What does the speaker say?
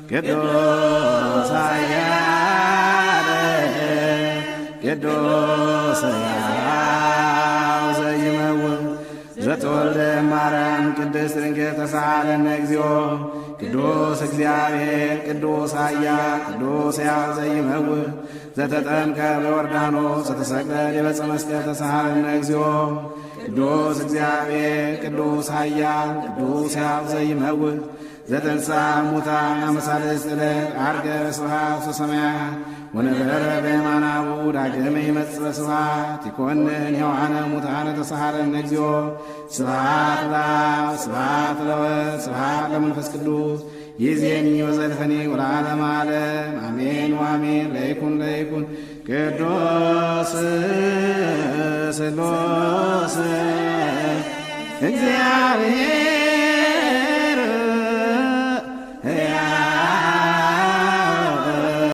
ቅዱስ ኃያል ቅዱስ ሕያው ዘይመውት ዘተወልደ ማርያም ቅድስት ድንግል ተሳሃለነ እግዚኦ ቅዱስ እግዚአብሔር ቅዱስ ኃያል ቅዱስ ሕያው ዘይመውት ዘተጠምቀ በዮርዳኖስ ዘተሰቅለ ዲበ መስቀል ተሳሃለነ እግዚኦ ቅዱስ እግዚአብሔር ቅዱስ ኃያል ቅዱስ ሕያው ዘይመውት ዘተንሥአ እሙታን አመሳልስት ዕለት ዐርገ በስብሐት ወሰማያት ወነበረ በየማነ አቡዕ ዳግመ ይመጽእ በስብሐት ይኰንን ሕያዋነ ሙታነ ተሳሃለነ እግዚኦ ስብሐት ለአብ ስብሐት ለወልድ ስብሐት ለመንፈስ ቅዱስ ይእዜኒ ወዘልፈኒ ወለዓለመ ዓለም አሜን ወአሜን። ለይኩን ቅዱስ ስሉስ እግዚአብሔር